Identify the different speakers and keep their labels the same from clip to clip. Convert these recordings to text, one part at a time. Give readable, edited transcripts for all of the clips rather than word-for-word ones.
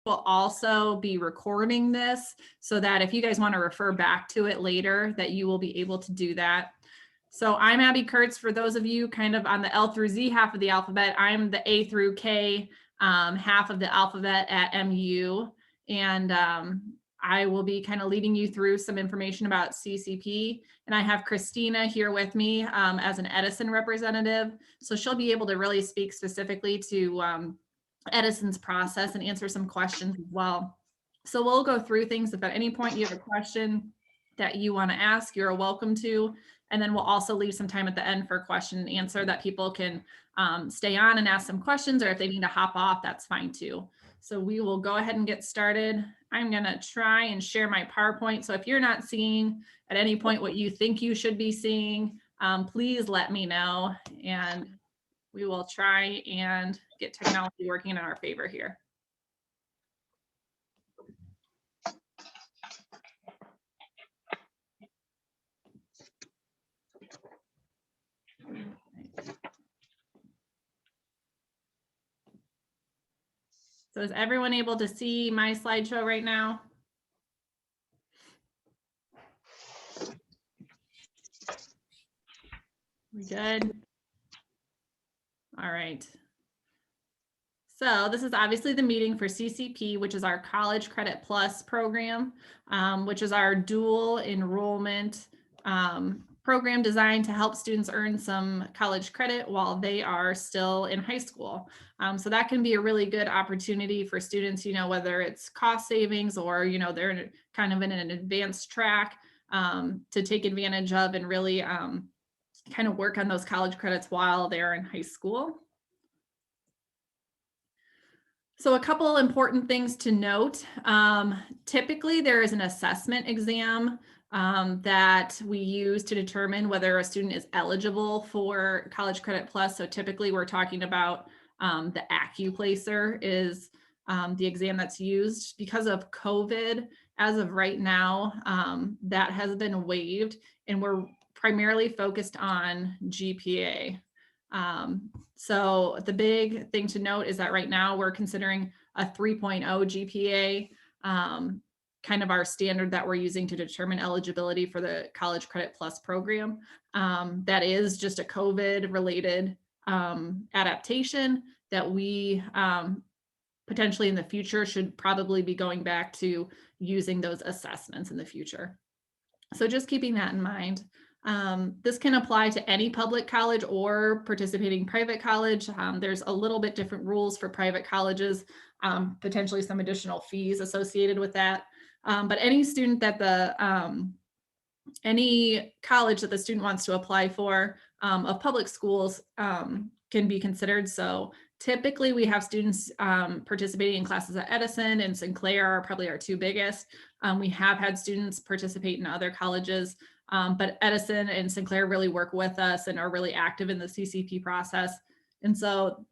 Speaker 1: will also be recording this so that if you guys want to refer back to it later, that you will be able to do that. So I'm Abby Kurtz. For those of you kind of on the L through Z half of the alphabet, I'm the A through K half of the alphabet at MU. And I will be kind of leading you through some information about CCP. And I have Christina here with me as an Edison representative. So she'll be able to really speak specifically to Edison's process and answer some questions as well. So we'll go through things. If at any point you have a question that you want to ask, you're welcome to. And then we'll also leave some time at the end for question and answer that people can stay on and ask some questions, or if they need to hop off, that's fine too. So we will go ahead and get started. I'm going to try and share my PowerPoint. So if you're not seeing at any point what you think you should be seeing, please let me know, and we will try and get technology working in our favor here. So is everyone able to see my slideshow right now? We good? All right. So this is obviously the meeting for CCP, which is our College Credit Plus program, which is our dual enrollment program designed to help students earn some college credit while they are still in high school. So that can be a really good opportunity for students, you know, whether it's cost savings or, you know, they're kind of in an advanced track to take advantage of and really kind of work on those college credits while they're in high school. So a couple important things to note. Typically there is an assessment exam that we use to determine whether a student is eligible for College Credit Plus. So typically we're talking about the AccuPlacer is the exam that's used. Because of COVID, as of right now, that has been waived, and we're primarily focused on GPA. So the big thing to note is that right now we're considering a 3.0 GPA, kind of our standard that we're using to determine eligibility for the College Credit Plus program. That is just a COVID related adaptation that we potentially in the future should probably be going back to using those assessments in the future. So just keeping that in mind. This can apply to any public college or participating private college. There's a little bit different rules for private colleges, potentially some additional fees associated with that. But any student that any college that the student wants to apply for of public schools can be considered. So typically we have students participating in classes at Edison and Sinclair are probably our two biggest. We have had students participate in other colleges. But Edison and Sinclair really work with us and are really active in the CCP process. And so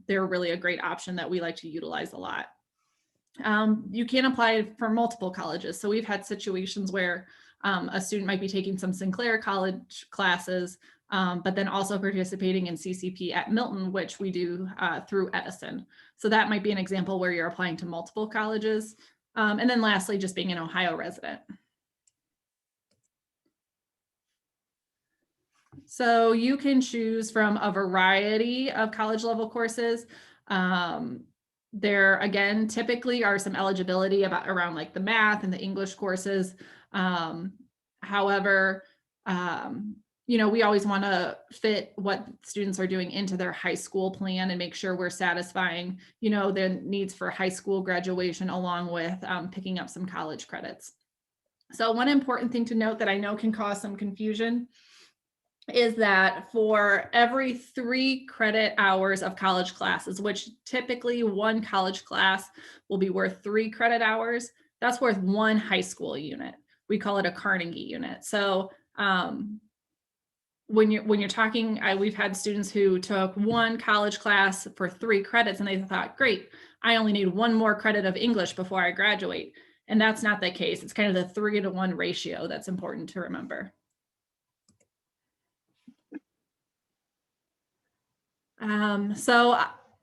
Speaker 1: they're really a great option that we like to utilize a lot. You can apply for multiple colleges. So we've had situations where a student might be taking some Sinclair college classes, but then also participating in CCP at Milton, which we do through Edison. So that might be an example where you're applying to multiple colleges. And then lastly, just being an Ohio resident. So you can choose from a variety of college level courses. There again, typically are some eligibility around like the math and the English courses. However, you know, we always want to fit what students are doing into their high school plan and make sure we're satisfying, you know, their needs for high school graduation along with picking up some college credits. So one important thing to note that I know can cause some confusion is that for every 3 credit hours of college classes, which typically one college class will be worth 3 credit hours, that's worth 1 high school unit. We call it a Carnegie unit. So when you're talking, we've had students who took 1 college class for 3 credits and they thought, great, I only need 1 more credit of English before I graduate. And that's not the case. It's kind of the 3-to-1 ratio that's important to remember. So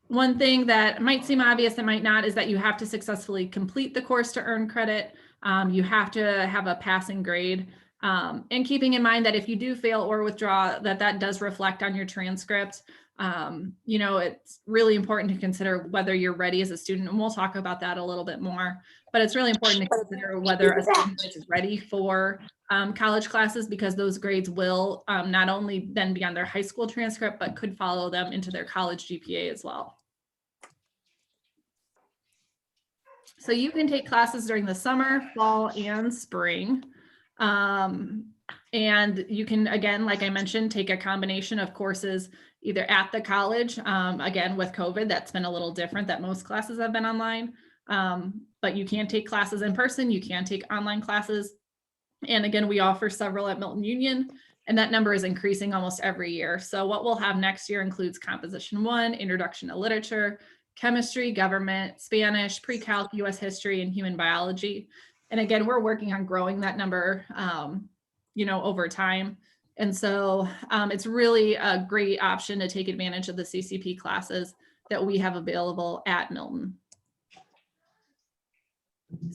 Speaker 1: One thing that might seem obvious and might not is that you have to successfully complete the course to earn credit. You have to have a passing grade. And keeping in mind that if you do fail or withdraw, that does reflect on your transcript. It's really important to consider whether you're ready as a student, and we'll talk about that a little bit more. But it's really important to consider whether a student is ready for college classes, because those grades will not only then be on their high school transcript, but could follow them into their college GPA as well. So you can take classes during the summer, fall, and spring. And you can, again, like I mentioned, take a combination of courses either at the college. Again, with COVID, that's been a little different, that most classes have been online. But you can take classes in person, you can take online classes. And again, we offer several at Milton-Union, and that number is increasing almost every year. So what we'll have next year includes Composition 1, Introduction to Literature, Chemistry, Government, Spanish, Pre-Calc, US History, and Human Biology. And again, we're working on growing that number, over time. And so it's really a great option to take advantage of the CCP classes that we have available at Milton.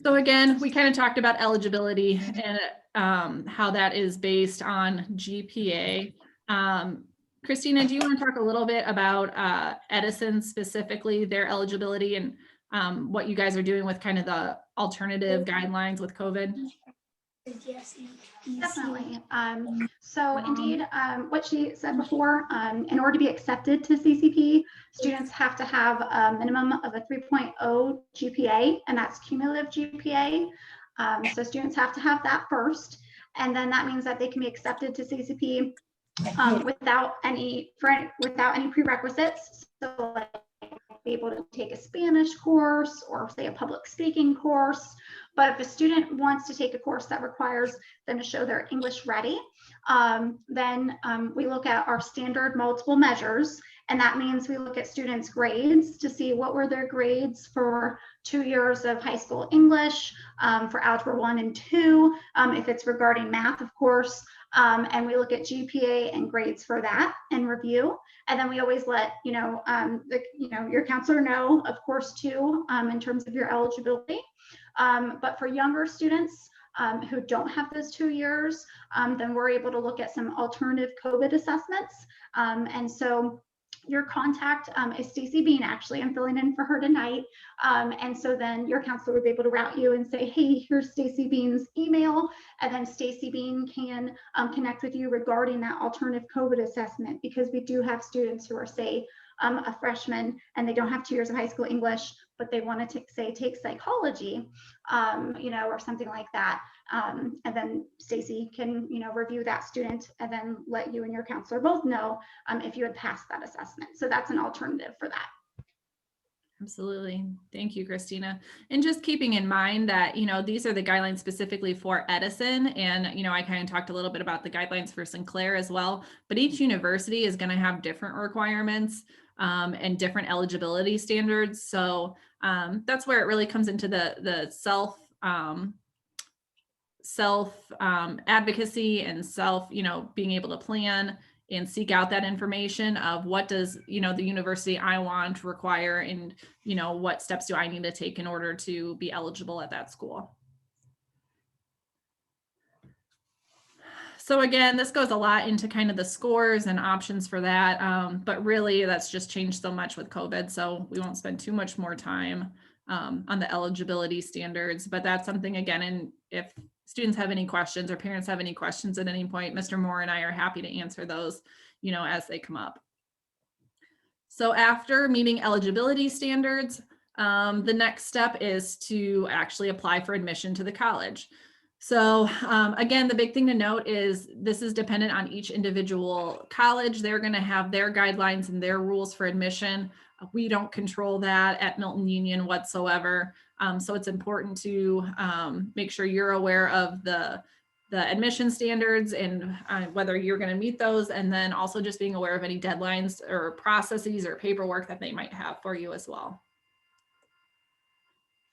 Speaker 1: So again, we kind of talked about eligibility and how that is based on GPA. Christina, do you want to talk a little bit about Edison specifically, their eligibility, and what you guys are doing with kind of the alternative guidelines with COVID?
Speaker 2: Yes, definitely. So indeed, what she said before, in order to be accepted to CCP, students have to have a minimum of a 3.0 GPA, and that's cumulative GPA. So students have to have that first, and then that means that they can be accepted to CCP without any prerequisites. So like be able to take a Spanish course or say a public speaking course. But if a student wants to take a course that requires them to show they're English ready, then we look at our standard multiple measures. And that means we look at students' grades to see what were their grades for 2 years of high school English, for Algebra 1 and 2, if it's regarding math, of course. And we look at GPA and grades for that and review. And then we always let your counselor know, of course, too, in terms of your eligibility. But for younger students who don't have those 2 years, then we're able to look at some alternative COVID assessments. And so your contact is Stacey Bean. Actually, I'm filling in for her tonight. And so then your counselor would be able to route you and say, hey, here's Stacey Bean's email. And then Stacey Bean can connect with you regarding that alternative COVID assessment, because we do have students who are, say, a freshman and they don't have 2 years of high school English, but they want to take psychology, or something like that. And then Stacey can, review that student and then let you and your counselor both know if you had passed that assessment. So that's an alternative for that.
Speaker 1: Absolutely. Thank you, Christina. And just keeping in mind that, these are the guidelines specifically for Edison. And, I kind of talked a little bit about the guidelines for Sinclair as well, but each university is going to have different requirements and different eligibility standards. So that's where it really comes into the self advocacy and being able to plan and seek out that information of what does, the university I want require, and, what steps do I need to take in order to be eligible at that school. So again, this goes a lot into kind of the scores and options for that. But really that's just changed so much with COVID. So we won't spend too much more time on the eligibility standards, but that's something, again, and if students have any questions or parents have any questions at any point, Mr. Moore and I are happy to answer those, as they come up. So after meeting eligibility standards, the next step is to actually apply for admission to the college. So again, the big thing to note is this is dependent on each individual college. They're going to have their guidelines and their rules for admission. We don't control that at Milton-Union whatsoever. So it's important to make sure you're aware of the admission standards and whether you're going to meet those, and then also just being aware of any deadlines or processes or paperwork that they might have for you as well.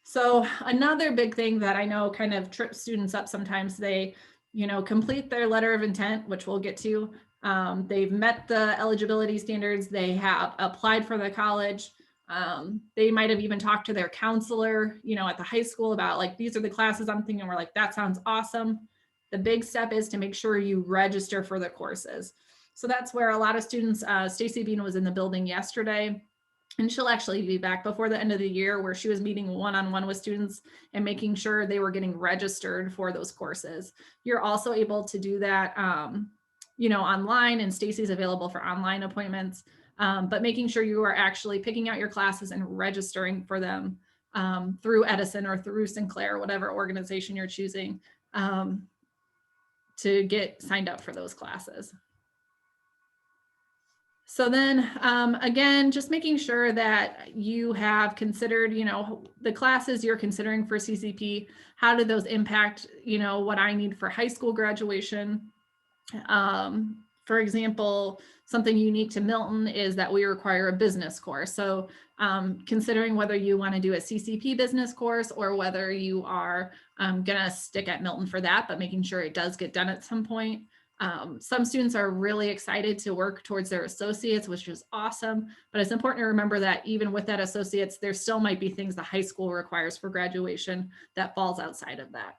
Speaker 1: So another big thing that I know kind of trips students up sometimes, they, complete their letter of intent, which we'll get to. They've met the eligibility standards, they have applied for the college, They might have even talked to their counselor, at the high school about like, these are the classes I'm thinking. We're like, that sounds awesome. The big step is to make sure you register for the courses. So that's where a lot of students, Stacy Bean was in the building yesterday, and she'll actually be back before the end of the year, where she was meeting one-on-one with students and making sure they were getting registered for those courses. You're also able to do that, online, and Stacy's available for online appointments, but making sure you are actually picking out your classes and registering for them through Edison or through Sinclair, whatever organization you're choosing, to get signed up for those classes. So then again, just making sure that you have considered, the classes you're considering for CCP, how do those impact, what I need for high school graduation? For example, something unique to Milton is that we require a business course. So considering whether you want to do a CCP business course or whether you are going to stick at Milton for that, but making sure it does get done at some point. Some students are really excited to work towards their associates, which is awesome, but it's important to remember that even with that associates, there still might be things the high school requires for graduation that falls outside of that.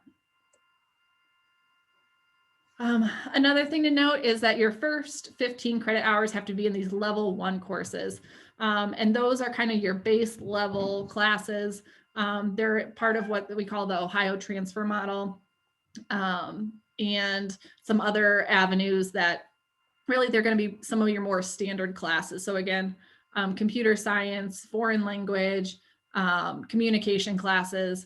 Speaker 1: Another thing to note is that your first 15 credit hours have to be in these level 1 courses. And those are kind of your base level classes. They're part of what we call the Ohio transfer model. And some other avenues that really they're going to be some of your more standard classes. So again, computer science, foreign language, communication classes.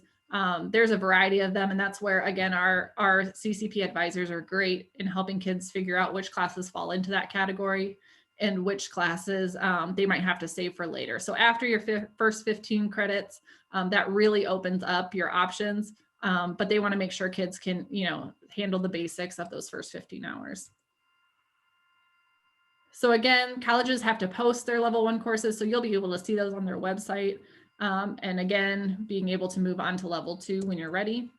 Speaker 1: There's a variety of them, and that's where, again, our CCP advisors are great in helping kids figure out which classes fall into that category and which classes they might have to save for later. So after your first 15 credits, that really opens up your options, but they want to make sure kids can, handle the basics of those first 15 hours. So again, colleges have to post their level 1 courses, so you'll be able to see those on their website. And again, being able to move on to level 2 when you're ready.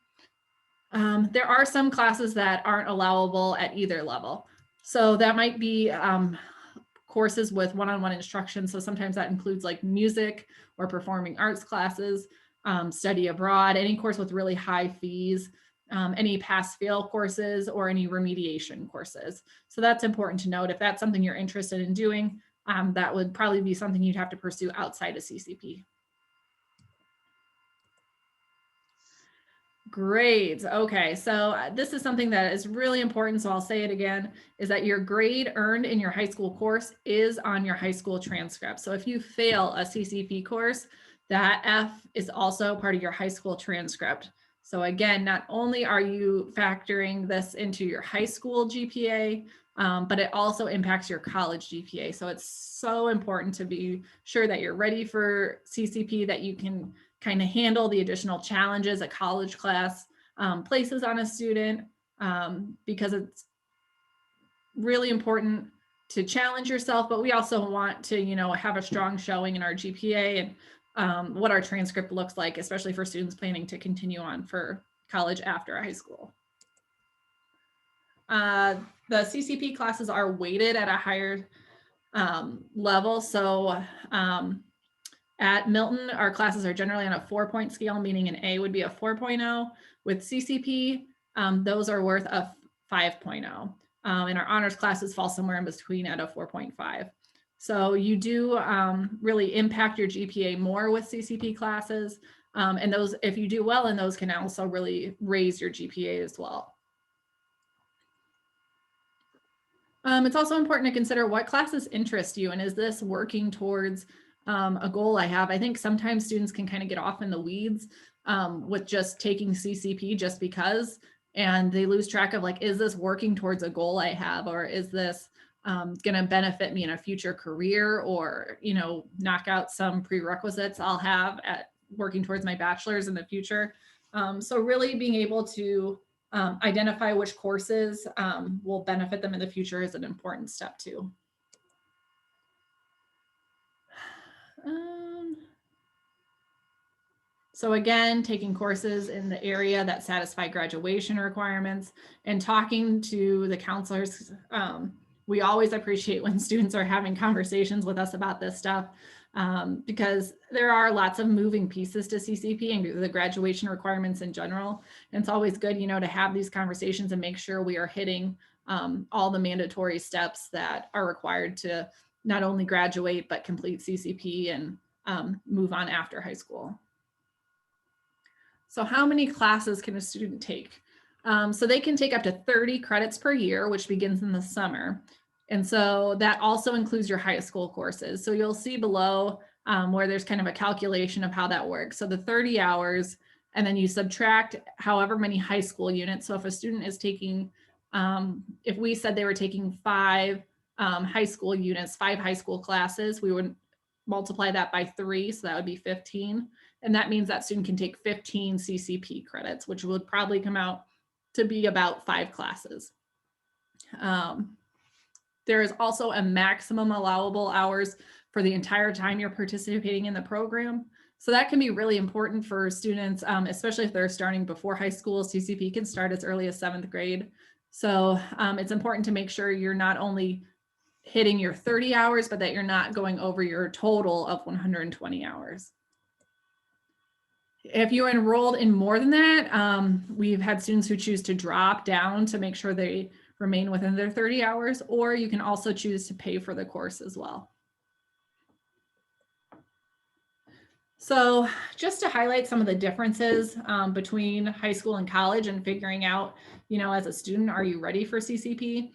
Speaker 1: There are some classes that aren't allowable at either level. So that might be courses with one-on-one instruction. So sometimes that includes like music or performing arts classes, study abroad, any course with really high fees, any pass-fail courses, or any remediation courses. So that's important to note. If that's something you're interested in doing, that would probably be something you'd have to pursue outside of CCP. Great. Okay, so this is something that is really important, so I'll say it again, is that your grade earned in your high school course is on your high school transcript. So if you fail a CCP course, that F is also part of your high school transcript. So again, not only are you factoring this into your high school GPA, but it also impacts your college GPA. So it's so important to be sure that you're ready for CCP, that you can kind of handle the additional challenges a college class places on a student, because it's really important to challenge yourself, but we also want to, have a strong showing in our GPA and what our transcript looks like, especially for students planning to continue on for college after high school. The CCP classes are weighted at a higher level. So at Milton, our classes are generally on a 4-point scale, meaning an A would be a 4.0. With CCP, those are worth a 5.0. And our honors classes fall somewhere in between at a 4.5. So you do really impact your GPA more with CCP classes. And those, if you do well in those, can also really raise your GPA as well. It's also important to consider what classes interest you, and is this working towards a goal I have. I think sometimes students can kind of get off in the weeds with just taking CCP just because, and they lose track of like, is this working towards a goal I have, or is this going to benefit me in a future career, or, knock out some prerequisites I'll have at working towards my bachelor's in the future. So really being able to identify which courses will benefit them in the future is an important step too. So again, taking courses in the area that satisfy graduation requirements and talking to the counselors. We always appreciate when students are having conversations with us about this stuff. because there are lots of moving pieces to CCP and the graduation requirements in general. And it's always good, to have these conversations and make sure we are hitting all the mandatory steps that are required to not only graduate, but complete CCP and move on after high school. So how many classes can a student take? So they can take up to 30 credits per year, which begins in the summer. And so that also includes your high school courses. So you'll see below where there's kind of a calculation of how that works. So the 30 hours, and then you subtract however many high school units. So if a student is taking, if we said they were taking 5 high school units, 5 high school classes, we would multiply that by 3. So that would be 15. And that means that student can take 15 CCP credits, which would probably come out to be about 5 classes. There is also a maximum allowable hours for the entire time you're participating in the program. So that can be really important for students, especially if they're starting before high school. CCP can start as early as 7th grade. So it's important to make sure you're not only hitting your 30 hours, but that you're not going over your total of 120 hours. If you're enrolled in more than that, we've had students who choose to drop down to make sure they remain within their 30 hours, or you can also choose to pay for the course as well. So just to highlight some of the differences between high school and college and figuring out, as a student, are you ready for CCP?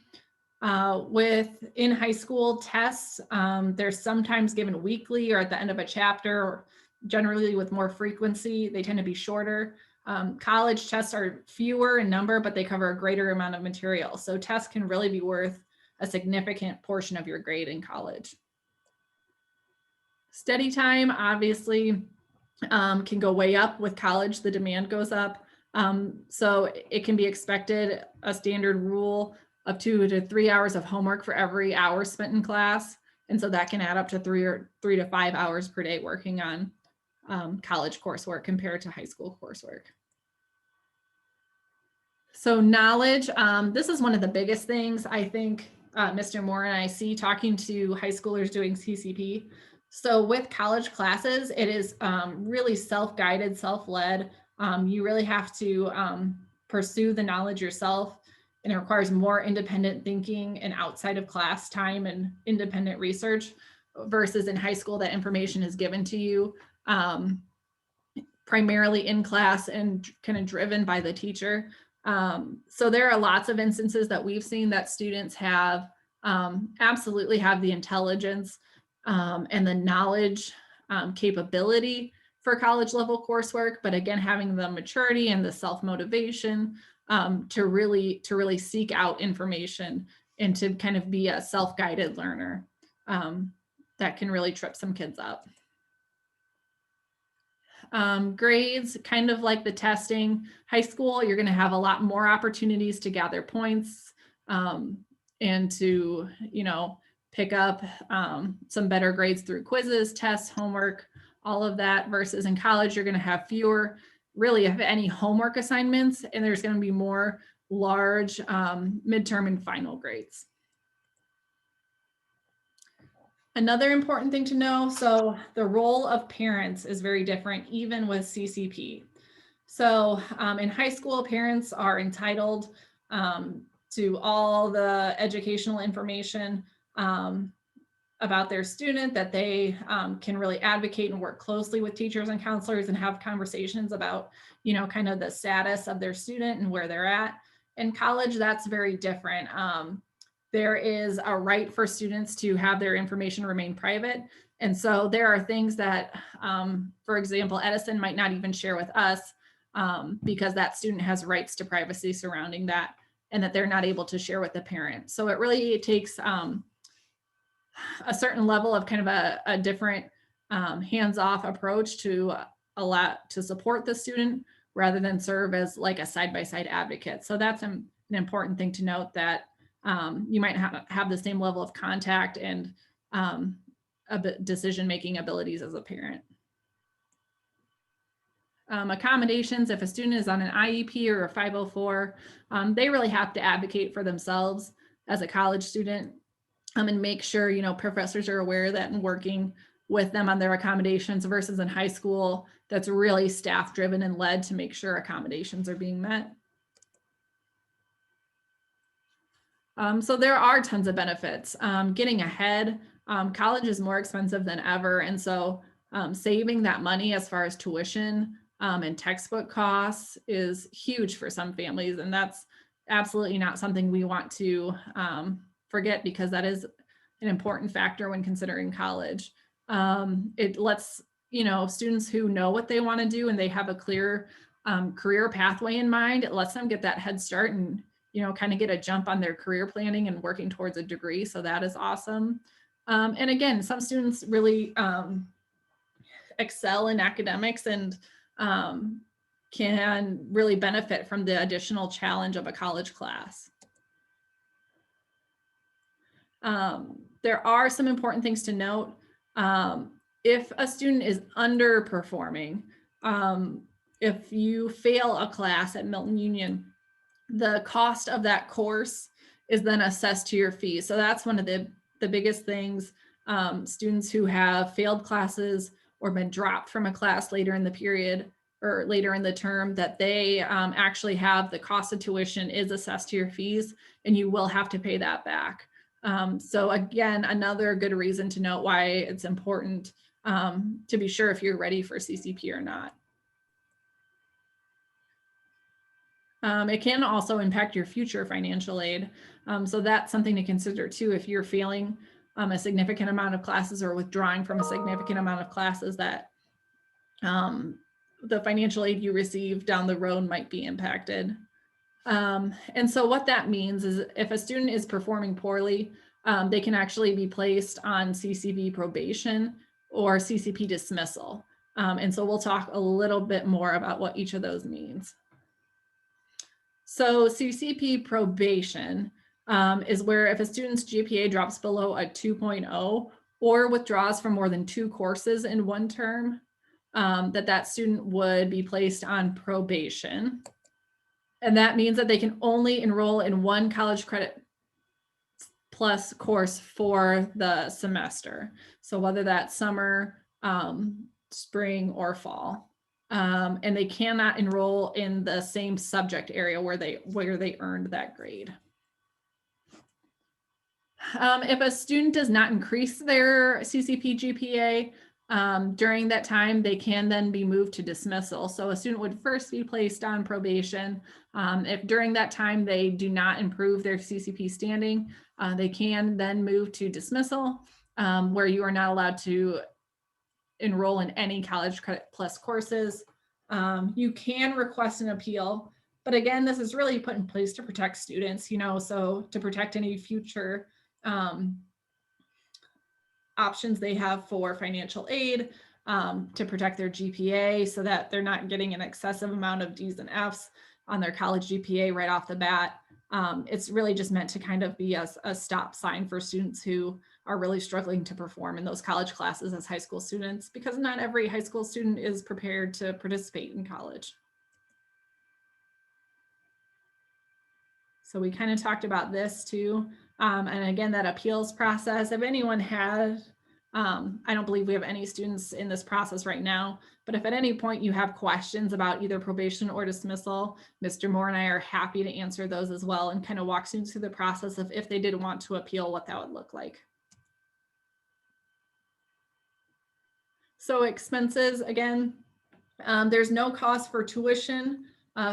Speaker 1: In high school tests, they're sometimes given weekly or at the end of a chapter, or generally with more frequency. They tend to be shorter. College tests are fewer in number, but they cover a greater amount of material. So tests can really be worth a significant portion of your grade in college. Study time, obviously, can go way up. With college, the demand goes up. So it can be expected, a standard rule of 2 to 3 hours of homework for every hour spent in class. And so that can add up to 3 to 5 hours per day working on college coursework compared to high school coursework. So knowledge, this is one of the biggest things I think Mr. Moore and I see talking to high schoolers doing CCP. So with college classes, it is really self-guided, self-led. You really have to pursue the knowledge yourself, and it requires more independent thinking and outside of class time and independent research versus in high school that information is given to you primarily in class and kind of driven by the teacher. So there are lots of instances that we've seen that students have absolutely have the intelligence and the knowledge capability for college level coursework, but again, having the maturity and the self-motivation to really seek out information and to kind of be a self-guided learner that can really trip some kids up. Grades, kind of like the testing. High school, you're going to have a lot more opportunities to gather points and to, pick up some better grades through quizzes, tests, homework, all of that, versus in college, you're going to have fewer, really, if any, homework assignments, and there's going to be more large midterm and final grades. Another important thing to know, so the role of parents is very different even with CCP. So in high school, parents are entitled to all the educational information about their student, that they can really advocate and work closely with teachers and counselors and have conversations about, kind of the status of their student and where they're at. In college, that's very different. There is a right for students to have their information remain private. And so there are things that, for example, Edison might not even share with us because that student has rights to privacy surrounding that, and that they're not able to share with the parent. So it really takes a certain level of kind of a different hands-off approach to support the student rather than serve as like a side-by-side advocate. So that's an important thing to note, that you might have the same level of contact and decision-making abilities as a parent. Accommodations, if a student is on an IEP or a 504, they really have to advocate for themselves as a college student and make sure, professors are aware that and working with them on their accommodations versus in high school that's really staff driven and led to make sure accommodations are being met. So there are tons of benefits. Getting ahead, college is more expensive than ever. And so saving that money as far as tuition and textbook costs is huge for some families. And that's absolutely not something we want to forget, because that is an important factor when considering college. It lets, students who know what they want to do and they have a clear career pathway in mind, it lets them get that head start and kind of get a jump on their career planning and working towards a degree. So that is awesome. And again, some students really excel in academics and can really benefit from the additional challenge of a college class. There are some important things to note. If a student is underperforming, if you fail a class at Milton-Union, the cost of that course is then assessed to your fees. So that's one of the biggest things. Students who have failed classes or been dropped from a class later in the period or later in the term, that they actually have the cost of tuition is assessed to your fees, and you will have to pay that back. So again, another good reason to note why it's important to be sure if you're ready for CCP or not. It can also impact your future financial aid. So that's something to consider too. If you're failing a significant amount of classes or withdrawing from a significant amount of classes, that the financial aid you receive down the road might be impacted. And so what that means is if a student is performing poorly, they can actually be placed on Ccv Probation or Ccp Dismissal. And so we'll talk a little bit more about what each of those means. So Ccp Probation is where if a student's GPA drops below a 2.0 or withdraws from more than 2 courses in one term, that student would be placed on probation. And that means that they can only enroll in 1 college credit plus course for the semester. So whether that's summer, spring, or fall. And they cannot enroll in the same subject area where they earned that grade. If a student does not increase their CCP GPA during that time, they can then be moved to dismissal. So a student would first be placed on probation. If during that time they do not improve their CCP standing, they can then move to dismissal, where you are not allowed to enroll in any college credit plus courses. You can request an appeal, but again, this is really put in place to protect students, so to protect any future options they have for financial aid, to protect their GPA so that they're not getting an excessive amount of D's and F's on their college GPA right off the bat. It's really just meant to kind of be a stop sign for students who are really struggling to perform in those college classes as high school students, because not every high school student is prepared to participate in college. So we kind of talked about this too. And again, that appeals process, if anyone had, I don't believe we have any students in this process right now, but if at any point you have questions about either probation or dismissal, Mr. Moore and I are happy to answer those as well and kind of walk students through the process of if they did want to appeal, what that would look like. So expenses, again, there's no cost for tuition,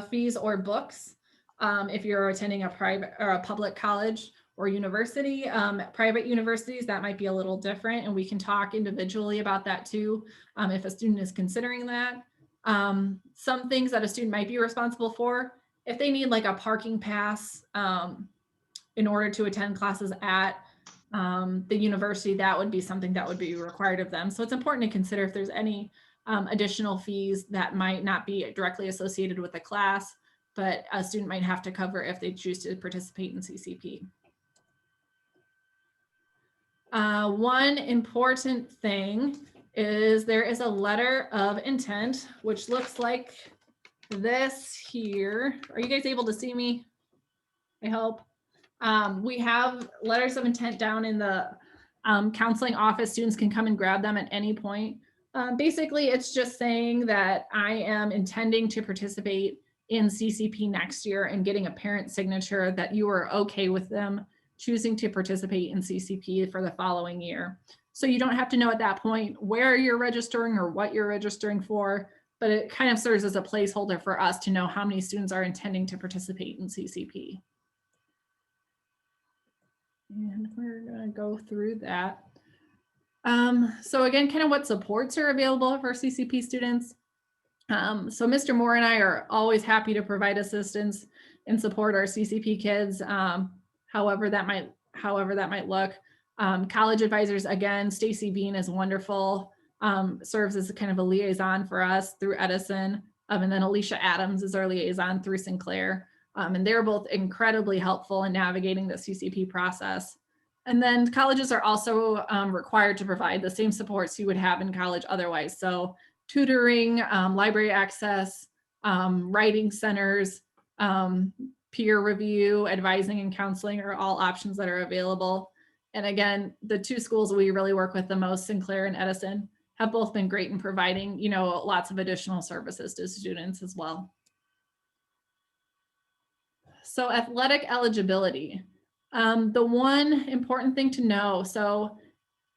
Speaker 1: fees, or books. If you're attending a private or a public college or university, private universities, that might be a little different, and we can talk individually about that too, if a student is considering that. Some things that a student might be responsible for, if they need like a parking pass in order to attend classes at the university, that would be something that would be required of them. So it's important to consider if there's any additional fees that might not be directly associated with the class, but a student might have to cover if they choose to participate in CCP. One important thing is there is a letter of intent, which looks like this here. Are you guys able to see me? I hope. We have letters of intent down in the Counseling office students can come and grab them at any point. Basically, it's just saying that I am intending to participate in CCP next year and getting a parent signature that you are okay with them choosing to participate in CCP for the following year. So you don't have to know at that point where you're registering or what you're registering for, but it kind of serves as a placeholder for us to know how many students are intending to participate in CCP. And we're going to go through that. So again, kind of what supports are available for CCP students. So Mr. Moore and I are always happy to provide assistance and support our CCP kids, however that might look. College advisors, again, Stacy Bean is wonderful, serves as kind of a liaison for us through Edison, and then Alicia Adams is our liaison through Sinclair. And they're both incredibly helpful in navigating the CCP process. And then colleges are also required to provide the same supports you would have in college otherwise. So tutoring, library access, writing centers, peer review, advising and counseling are all options that are available. And again, the two schools we really work with the most, Sinclair and Edison, have both been great in providing, you know, lots of additional services to students as well. So athletic eligibility. The one important thing to know, so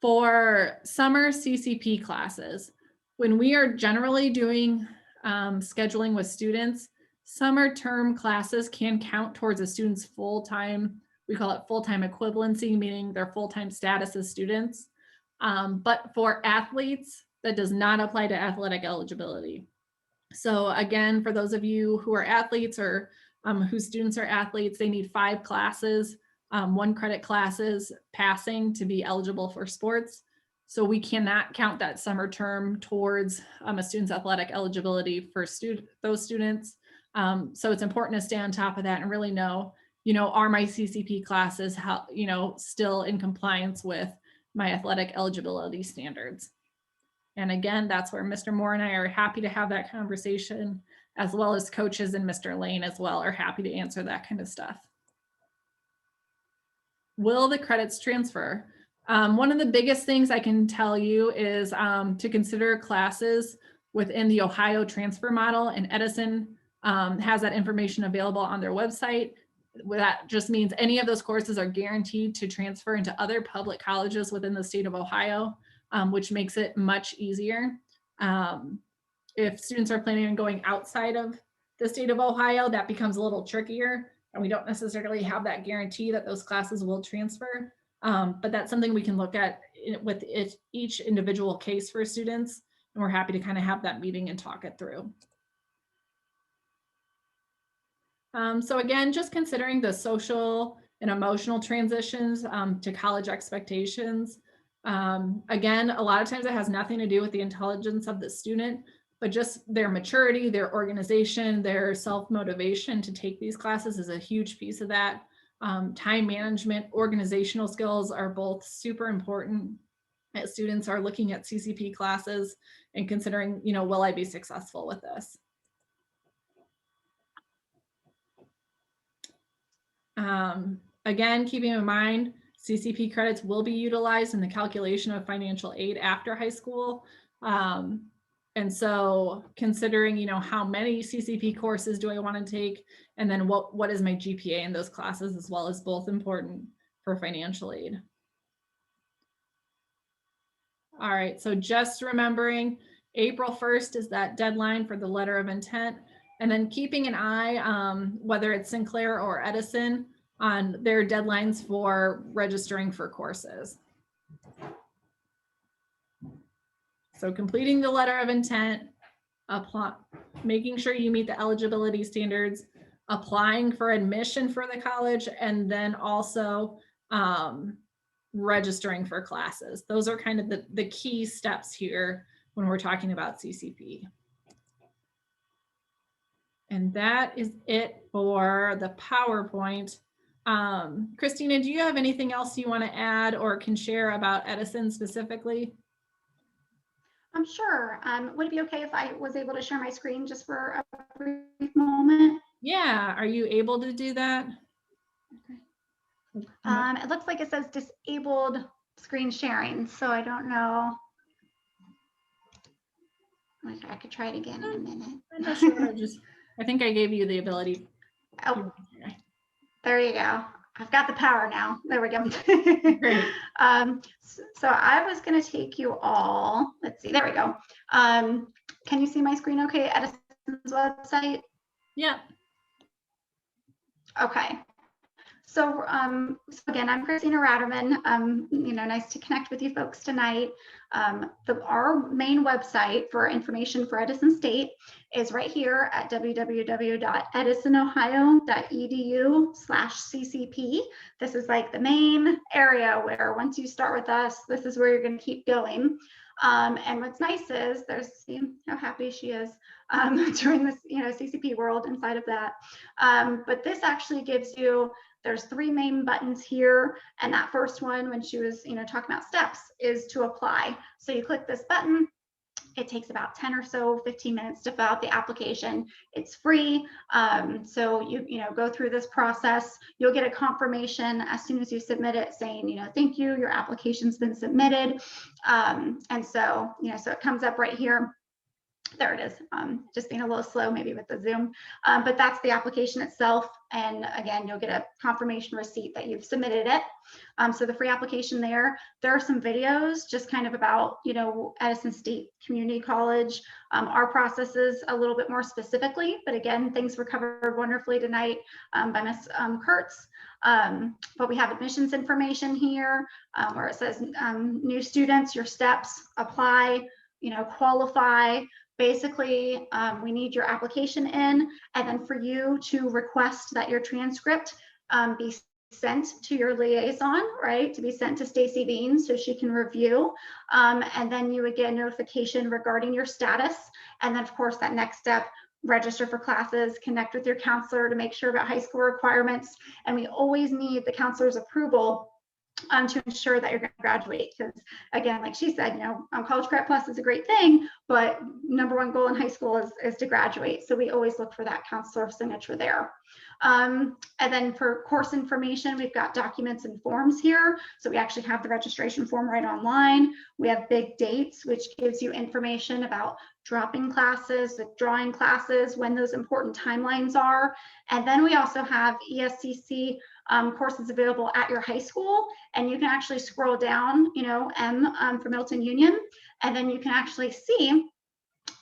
Speaker 1: for summer CCP classes, when we are generally doing scheduling with students, summer term classes can count towards a student's full-time, we call it full-time equivalency, meaning their full-time status as students. But for athletes, that does not apply to athletic eligibility. So again, for those of you who are athletes or whose students are athletes, they need 5 classes, 1 credit classes passing to be eligible for sports. So we cannot count that summer term towards a student's athletic eligibility for those students. So it's important to stay on top of that and really know, you know, are my CCP classes, how, you know, still in compliance with my athletic eligibility standards. And again, that's where Mr. Moore and I are happy to have that conversation, as well as coaches and Mr. Lane as well are happy to answer that kind of stuff. Will the credits transfer? One of the biggest things I can tell you is to consider classes within the Ohio transfer model, and Edison has that information available on their website. That just means any of those courses are guaranteed to transfer into other public colleges within the state of Ohio, which makes it much easier. If students are planning on going outside of the state of Ohio, that becomes a little trickier, and we don't necessarily have that guarantee that those classes will transfer. But that's something we can look at with each individual case for students, and we're happy to kind of have that meeting and talk it through. So again, just considering the social and emotional transitions to college expectations. Again, a lot of times it has nothing to do with the intelligence of the student, but just their maturity, their organization, their self-motivation to take these classes is a huge piece of that. Time management, organizational skills are both super important as students are looking at CCP classes and considering, you know, will I be successful with this? Again, keeping in mind, CCP credits will be utilized in the calculation of financial aid after high school. And so considering, you know, how many CCP courses do I want to take? And then what is my GPA in those classes as well is both important for financial aid. All right, so just remembering April 1st is that deadline for the letter of intent. And then keeping an eye, whether it's Sinclair or Edison, on their deadlines for registering for courses. So completing the letter of intent, making sure you meet the eligibility standards, applying for admission for the college, and then also registering for classes. Those are kind of the key steps here when we're talking about CCP. And that is it for the PowerPoint. Christina, do you have anything else you want to add or can share about Edison specifically?
Speaker 2: I'm sure. Would it be okay if I was able to share my screen just for a brief moment?
Speaker 1: Yeah, are you able to do that?
Speaker 2: Okay. It looks like it says disabled screen sharing, so I don't know. I could try it again in a minute.
Speaker 1: I'm not sure. I think I gave you the ability.
Speaker 2: Oh, there you go. I've got the power now. There we go.
Speaker 1: Great.
Speaker 2: So I was going to take you all. Let's see. There we go. Can you see my screen okay? Edison's website?
Speaker 1: Yeah.
Speaker 2: Okay. So, again, I'm Christina Ratterman. Nice to connect with you folks tonight. Our main website for information for Edison State is right here at www.edisonohio.edu/ccp. This is like the main area where once you start with us, this is where you're going to keep going. And what's nice is see how happy she is during this, CCP world inside of that. But this actually gives you, there's 3 main buttons here. And that first one, when she was, talking about steps, is to apply. So you click this button. It takes about 10 or so, 15 minutes to fill out the application. It's free. So you go through this process. You'll get a confirmation as soon as you submit it saying, thank you, your application's been submitted. And so, so it comes up right here. There it is. Just being a little slow maybe with the Zoom, but that's the application itself. And again, you'll get a confirmation receipt that you've submitted it. So the free application there are some videos just kind of about, Edison State Community College, our processes a little bit more specifically, but again, things were covered wonderfully tonight by Ms. Kurtz. But we have admissions information here where it says new students, your steps, apply, qualify. Basically, we need your application in, and then for you to request that your transcript be sent to your liaison, right? To be sent to Stacy Bean so she can review. And then you would get a notification regarding your status. And then of course, that next step, register for classes, connect with your counselor to make sure about high school requirements. And we always need the counselor's approval to ensure that you're going to graduate. Because again, like she said, College Prep Plus is a great thing, but #1 goal in high school is to graduate. So we always look for that counselor signature there. And then for course information, we've got documents and forms here. So we actually have the registration form right online. We have big dates, which gives you information about dropping classes, withdrawing classes, when those important timelines are. And then we also have ESCC courses available at your high school, and you can actually scroll down, M for Milton-Union, and then you can actually see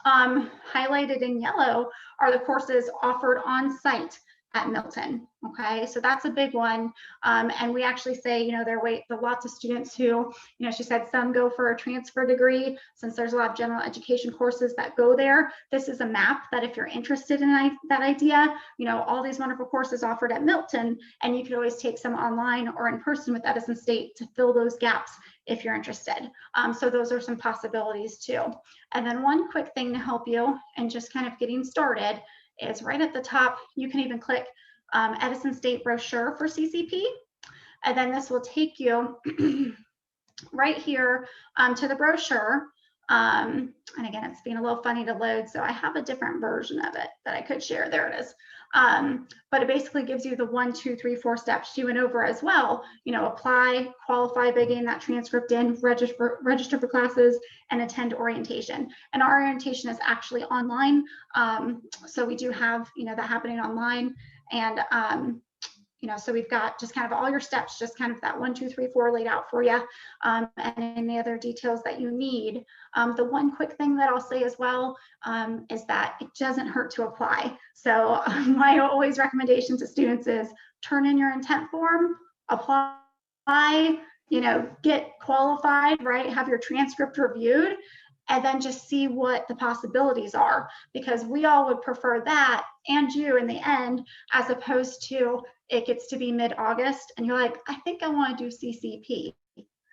Speaker 2: highlighted in yellow are the courses offered on site at Milton. Okay, so that's a big one. And we actually say, there are lots of students who, she said some go for a transfer degree, since there's a lot of general education courses that go there. This is a map that if you're interested in that idea, all these wonderful courses offered at Milton, and you could always take some online or in person with Edison State to fill those gaps if you're interested. So those are some possibilities too. And then one quick thing to help you and just kind of getting started is right at the top, you can even click Edison State brochure for CCP. And then this will take you right here to the brochure. And again, it's being a little funny to load, so I have a different version of it that I could share. There it is. But it basically gives you the 1, 2, 3, 4 steps she went over as well. Apply, qualify by getting that transcript in, register for classes, and attend orientation. And our orientation is actually online. So we do have, that happening online. And so we've got just kind of all your steps, just kind of that 1, 2, 3, 4 laid out for you, and any other details that you need. The one quick thing that I'll say as well is that it doesn't hurt to apply. So my always recommendation to students is turn in your intent form, apply, get qualified, right? Have your transcript reviewed, and then just see what the possibilities are, because we all would prefer that and you in the end, as opposed to it gets to be mid-August and you're like, I think I want to do CCP,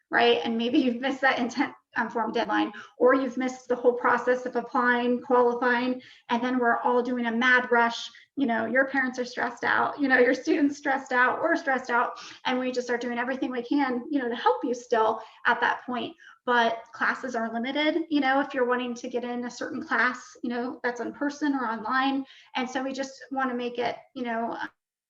Speaker 2: right? And maybe you've missed that intent form deadline, or you've missed the whole process of applying, qualifying, and then we're all doing a mad rush. Your parents are stressed out, your students stressed out, we're stressed out, and we just are doing everything we can, to help you still at that point. But classes are limited, if you're wanting to get in a certain class, that's in person or online. And so we just want to make it,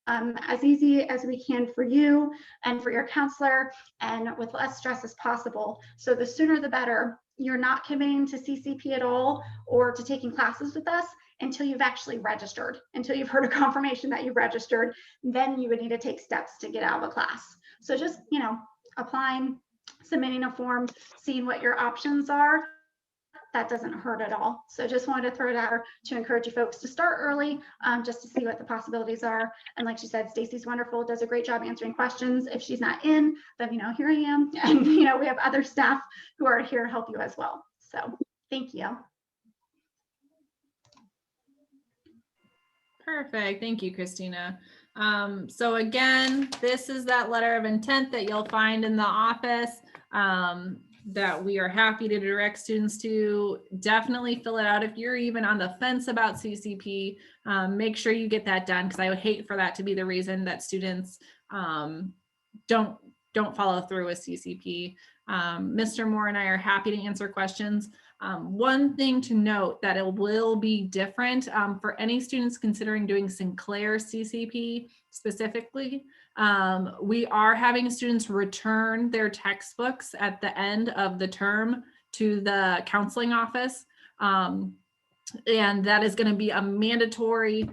Speaker 2: as easy as we can for you and for your counselor, and with less stress as possible. So the sooner the better. You're not committing to CCP at all or to taking classes with us until you've actually registered, until you've heard a confirmation that you've registered. Then you would need to take steps to get out of a class. So just, applying, submitting a form, seeing what your options are, that doesn't hurt at all. So just wanted to throw it out there to encourage you folks to start early, just to see what the possibilities are. And like she said, Stacy's wonderful, does a great job answering questions. If she's not in, then, here I am. And, we have other staff who are here to help you as well. So thank you.
Speaker 1: Perfect. Thank you, Christina. So again, this is that letter of intent that you'll find in the office. That we are happy to direct students to. Definitely fill it out. If you're even on the fence about CCP, make sure you get that done, because I would hate for that to be the reason that students don't follow through with CCP. Mr. Moore and I are happy to answer questions. One thing to note that it will be different for any students considering doing Sinclair CCP specifically. We are having students return their textbooks at the end of the term to the counseling office. And that is going to be a mandatory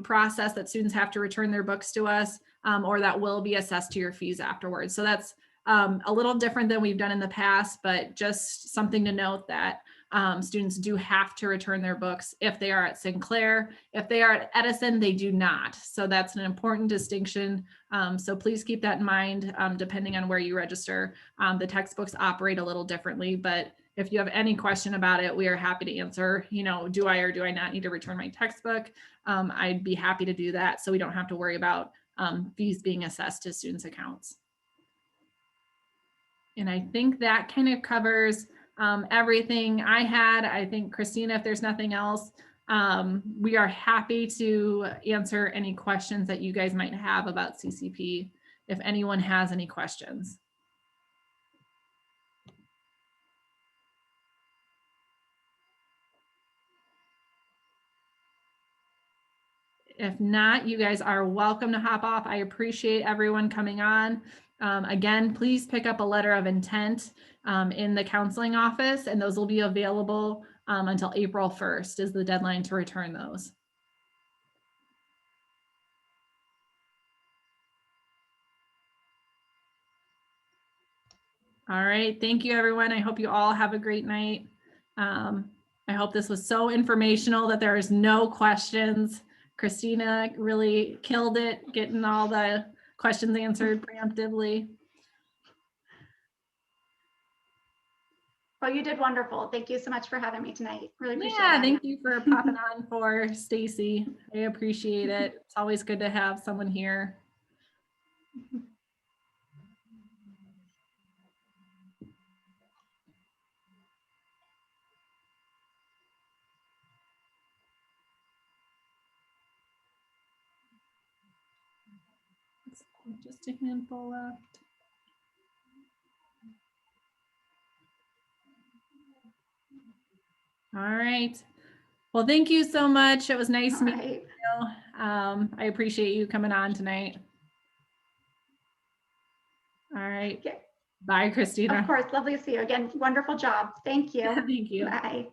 Speaker 1: process that students have to return their books to us, or that will be assessed to your fees afterwards. So that's a little different than we've done in the past, but just something to note that students do have to return their books if they are at Sinclair. If they are at Edison, they do not. So that's an important distinction. So please keep that in mind, depending on where you register. The textbooks operate a little differently, but if you have any question about it, we are happy to answer, do I or do I not need to return my textbook? I'd be happy to do that, so we don't have to worry about fees being assessed to students' accounts. And I think that kind of covers everything I had. I think, Christina, if there's nothing else, we are happy to answer any questions that you guys might have about CCP, if anyone has any questions. If not, you guys are welcome to hop off. I appreciate everyone coming on. Again, please pick up a letter of intent in the counseling office, and those will be available until April 1st is the deadline to return those. All right, thank you, everyone. I hope you all have a great night. I hope this was so informational that there is no questions. Christina really killed it, getting all the questions answered preemptively.
Speaker 2: Well, you did wonderful. Thank you so much for having me tonight. Really appreciate it.
Speaker 1: Yeah, thank you for popping on for Stacy. I appreciate it. It's always good to have someone here. Just a handful left. All right. Well, thank you so much. It was nice meeting you. I appreciate you coming on tonight. All right.
Speaker 2: Okay.
Speaker 1: Bye, Christina.
Speaker 2: Of course. Lovely to see you again. Wonderful job. Thank you.
Speaker 1: Thank you.
Speaker 2: Bye.